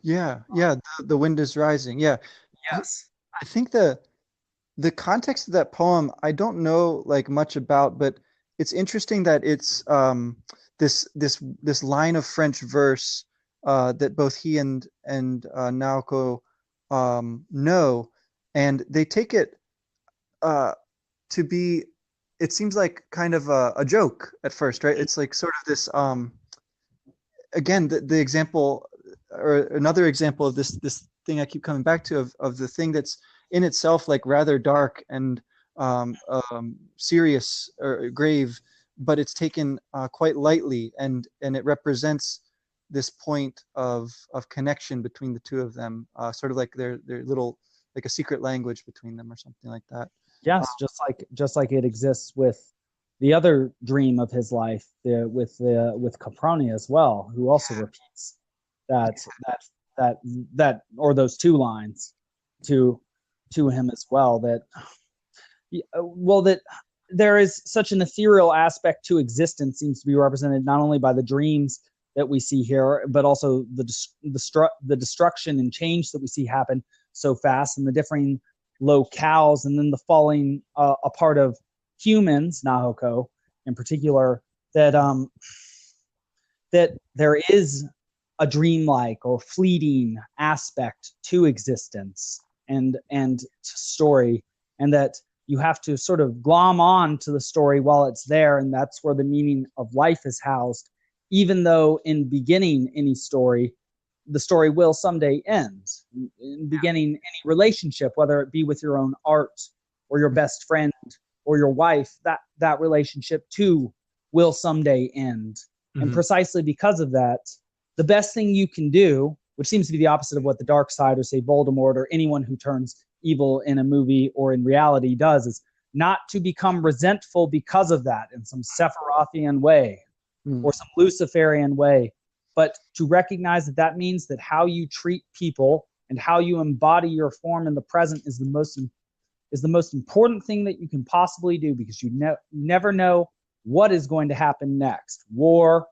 Yeah. The wind is rising. Yeah. Yes. I think the context of that poem I don't know like much about, but it's interesting that it's this line of French verse that both he and Naoko know, and they take it to be, it seems like kind of a joke at first, right? It's like sort of this again, the example, or another example of this thing I keep coming back to, of the thing that's in itself like rather dark and serious or grave, but it's taken quite lightly, and it represents this point of connection between the two of them, sort of like their little, like a secret language between them or something like that. Yes, just like it exists with the other dream of his life, with Caproni as well, who also repeats that or those 2 lines to him as well. That there is such an ethereal aspect to existence, seems to be represented not only by the dreams that we see here, but also the destruction and change that we see happen so fast, and the differing locales, and then the falling apart of humans, Nahoko in particular, that there is a dreamlike or fleeting aspect to existence and to story, and that you have to sort of glom on to the story while it's there, and that's where the meaning of life is housed. Even though in beginning any story, the story will someday end. In beginning any relationship, whether it be with your own art or your best friend or your wife, that relationship too will someday end. And precisely because of that, the best thing you can do, which seems to be the opposite of what the dark side or say Voldemort or anyone who turns evil in a movie or in reality does, is not to become resentful because of that in some Sephirothian way or some Luciferian way, but to recognize that that means that how you treat people and how you embody your form in the present is the most important thing that you can possibly do, because you never know what is going to happen next. War,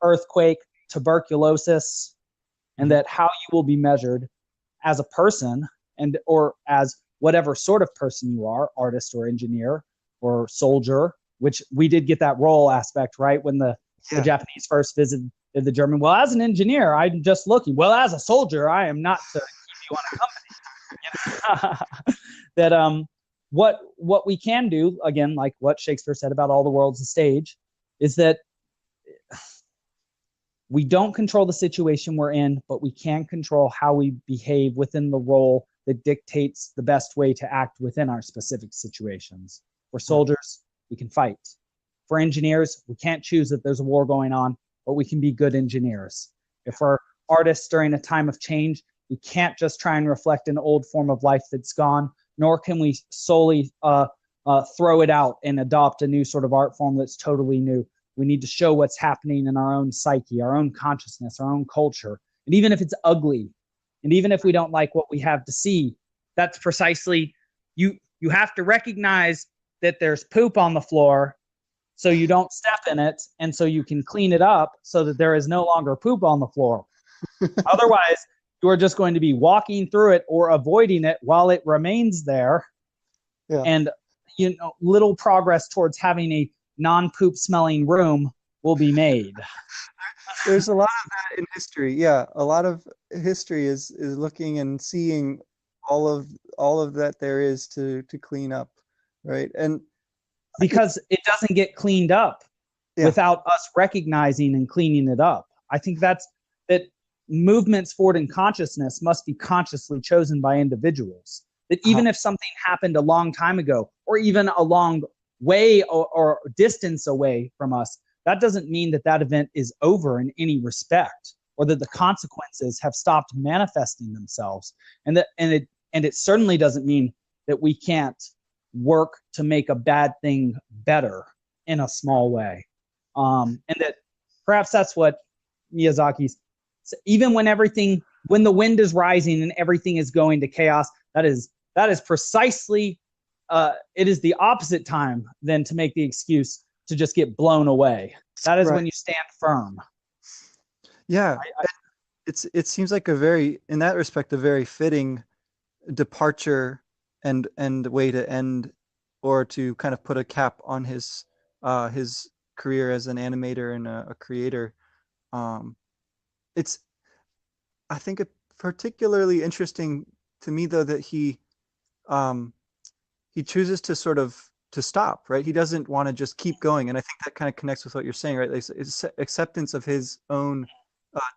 earthquake, tuberculosis, and that how you will be measured as a person and or as whatever sort of person you are, artist or engineer or soldier, which we did get that role aspect, right? When the Japanese first visited the German. Well, as an engineer, I'm just looking. Well, as a soldier, I am not to keep you on a company. That what we can do, again, like what Shakespeare said about all the world's a stage, is that we don't control the situation we're in, but we can control how we behave within the role that dictates the best way to act within our specific situations. For soldiers, we can fight. For engineers, we can't choose that there's a war going on, but we can be good engineers. If we're artists during a time of change, we can't just try and reflect an old form of life that's gone, nor can we solely throw it out and adopt a new sort of art form that's totally new. We need to show what's happening in our own psyche, our own consciousness, our own culture. And even if it's ugly, and even if we don't like what we have to see, that's precisely, you have to recognize that there's poop on the floor so you don't step in it, and so you can clean it up so that there is no longer poop on the floor. Otherwise, you are just going to be walking through it or avoiding it while it remains there. Yeah. And little progress towards having a non-poop smelling room will be made. There's a lot of that in history. Yeah, a lot of history is looking and seeing all of that there is to clean up, right? And because it doesn't get cleaned up without us recognizing and cleaning it up. I think that movements forward in consciousness must be consciously chosen by individuals. That even if something happened a long time ago, or even a long way or distance away from us, that doesn't mean that event is over in any respect, or that the consequences have stopped manifesting themselves. And it certainly doesn't mean that we can't work to make a bad thing better in a small way. And that perhaps that's what Miyazaki's, even when the wind is rising and everything is going to chaos, that is precisely, it is the opposite time than to make the excuse to just get blown away. That is when you stand firm. Yeah. It seems like in that respect, a very fitting departure and way to end, or to kind of put a cap on his career as an animator and a creator. It's, I think, particularly interesting to me, though, that he chooses to sort of to stop, right? He doesn't want to just keep going, and I think that kind of connects with what you're saying, right? Like, it's acceptance of his own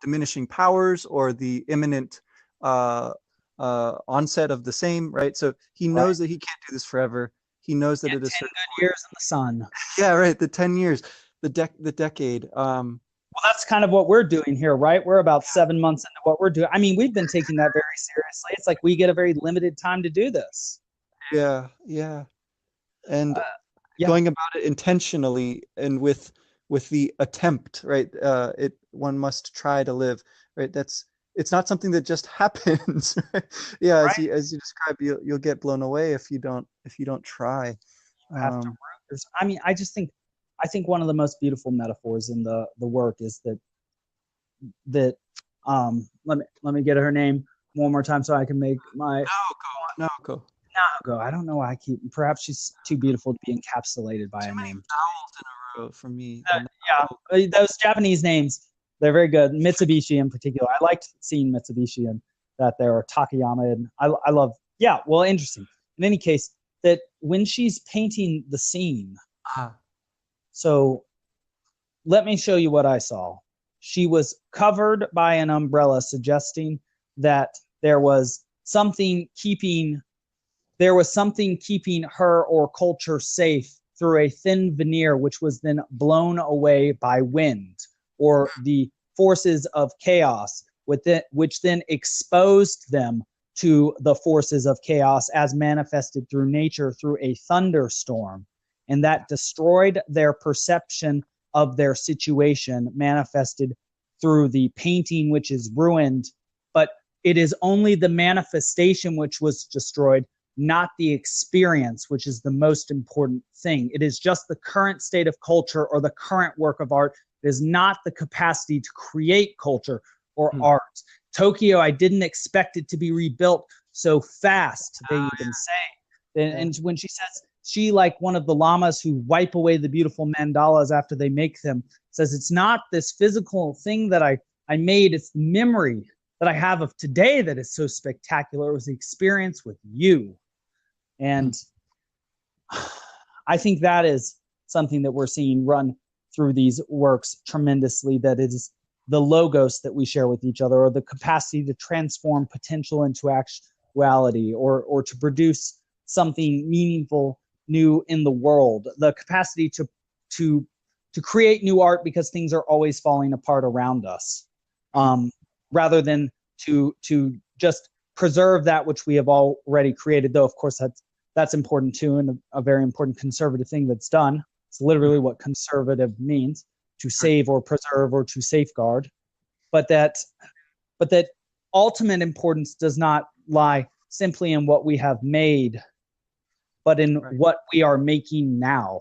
diminishing powers, or the imminent onset of the same, right? So he knows that he can't do this forever. He knows that it is 10 good years in the sun. Yeah, right. The 10 years, the decade. Well, that's kind of what we're doing here, right? We're about 7 months into what we're doing. I mean, we've been taking that very seriously. It's like we get a very limited time to do this. Yeah. And going about it intentionally and with the attempt, right? One must try to live, right? It's not something that just happens. Yeah, right? As you described, you'll get blown away if you don't try. You have to root. I mean, I think one of the most beautiful metaphors in the work is that let me get her name one more time so I can make my Naoko. I don't know why perhaps she's too beautiful to be encapsulated by a name. In a row for me. Those Japanese names, they're very good. Mitsubishi in particular. I liked seeing Mitsubishi and that there, or Takayama, and I love. Yeah, well, interesting. In any case, that when she's painting the scene, so let me show you what I saw. she was covered by an umbrella, suggesting that there was something keeping her or culture safe through a thin veneer, which was then blown away by wind or the forces of chaos, which then exposed them to the forces of chaos as manifested through nature through a thunderstorm. And that destroyed their perception of their situation, manifested through the painting, which is ruined. But it is only the manifestation which was destroyed, not the experience, which is the most important thing. It is just the current state of culture or the current work of art. It is not the capacity to create culture or art. Tokyo, I didn't expect it to be rebuilt so fast, they even say. And when she says, she, like one of the lamas who wipe away the beautiful mandalas after they make them, says it's not this physical thing that I made, it's the memory that I have of today that is so spectacular. It was the experience with you. And I think that is something that we're seeing run through these works tremendously, that it is the logos that we share with each other, or the capacity to transform potential into actuality, or to produce something meaningful new in the world, the capacity to create new art because things are always falling apart around us, rather than to just preserve that which we have already created, though of course that's important too, and a very important conservative thing that's done. It's literally what conservative means, to save or preserve or to safeguard. But that ultimate importance does not lie simply in what we have made, but in what we are making now.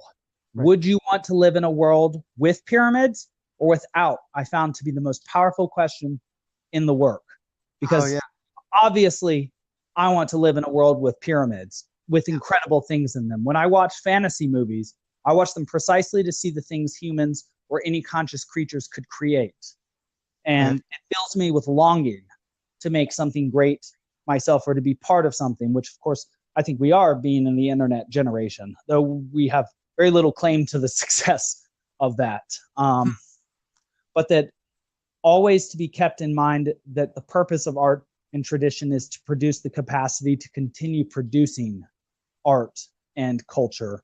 Would you want to live in a world with pyramids or without? I found to be the most powerful question in the work, because obviously I want to live in a world with pyramids, with incredible things in them. When I watch fantasy movies, I watch them precisely to see the things humans or any conscious creatures could create. And it fills me with longing to make something great myself, or to be part of something, which of course I think we are, being in the internet generation, though we have very little claim to the success of that. But that always to be kept in mind that the purpose of art and tradition is to produce the capacity to continue producing art and culture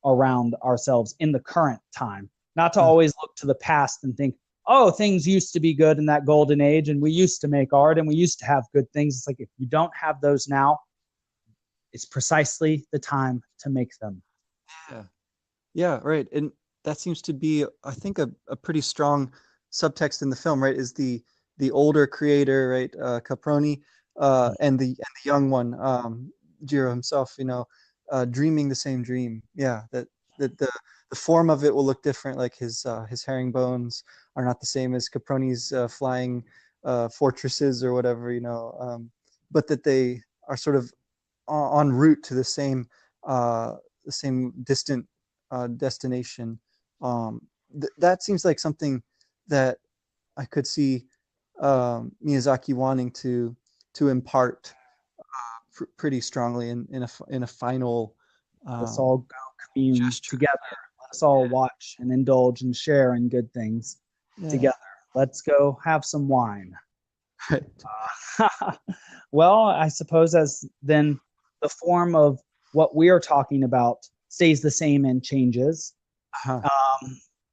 around ourselves in the current time, not to always look to the past and think, oh, things used to be good in that golden age and we used to make art and we used to have good things. It's like, if you don't have those now, it's precisely the time to make them. Yeah, right. And that seems to be, I think, a pretty strong subtext in the film, right? Is the older creator, right, Caproni, and the young one, Jiro himself, dreaming the same dream. Yeah, that the form of it will look different, like his herringbones are not the same as Caproni's flying fortresses or whatever, but that they are sort of en route to the same distant destination. That seems like something that I could see Miyazaki wanting to impart pretty strongly in a final. Let's all go commune together. Let's all watch and indulge and share in good things together. Let's go have some wine. Right. Well, I suppose as then the form of what we are talking about stays the same and changes.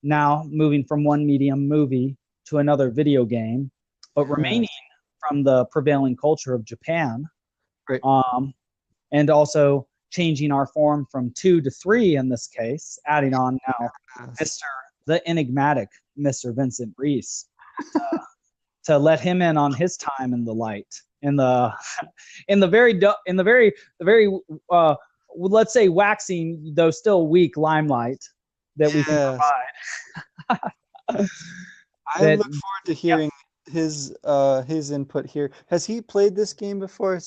Now moving from one medium, movie, to another, video game, but remaining from the prevailing culture of Japan. Right. And also changing our form from 2 to 3 in this case, adding on now the enigmatic Mr. Vincent Reese, to let him in on his time in the light, in the very let's say waxing, though still weak, limelight that we can provide. I look forward to hearing his input here. Has he played this game before?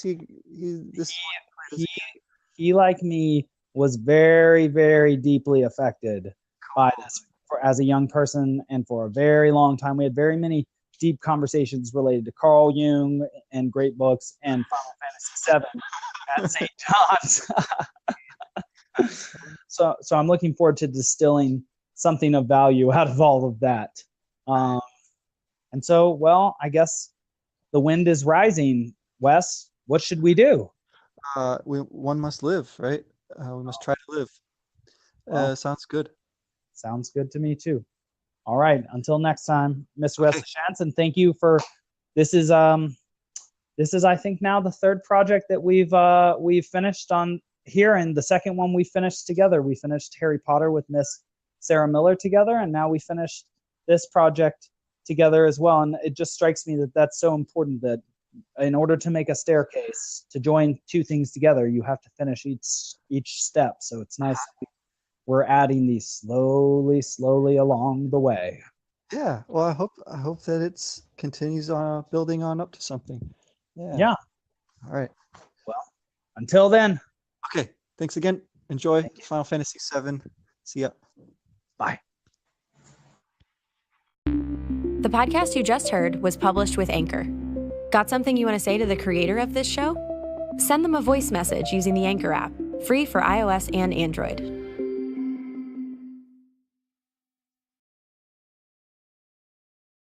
He like me was very, very deeply affected by this as a young person, and for a very long time we had very many deep conversations related to Carl Jung and great books and Final Fantasy VII at St. John's. So I'm looking forward to distilling something of value out of all of that. And so, well, I guess the wind is rising. Wes, what should we do? One must live, right? We must try to live. Well, Sounds good. sounds good to me too. All right. Until next time, Miss Okay. Wes Schantz, and thank you for this is I think now the third project that we've finished on here, and the second one we finished together. We finished Harry Potter with Miss Sarah Miller together, and now we finished this project together as well. And it just strikes me that that's so important, that in order to make a staircase, to join two things together, you have to finish each step. So it's nice that we're adding these slowly along the way. Yeah. Well, I hope that it's continues on building on up to something. Yeah. Yeah. All right. Well, until then. Okay. Thanks again. Enjoy Thank you. Final Fantasy VII. See ya. Bye. The podcast you just heard was published with Anchor. Got something you want to say to the creator of this show? Send them a voice message using the Anchor app, free for iOS and Android.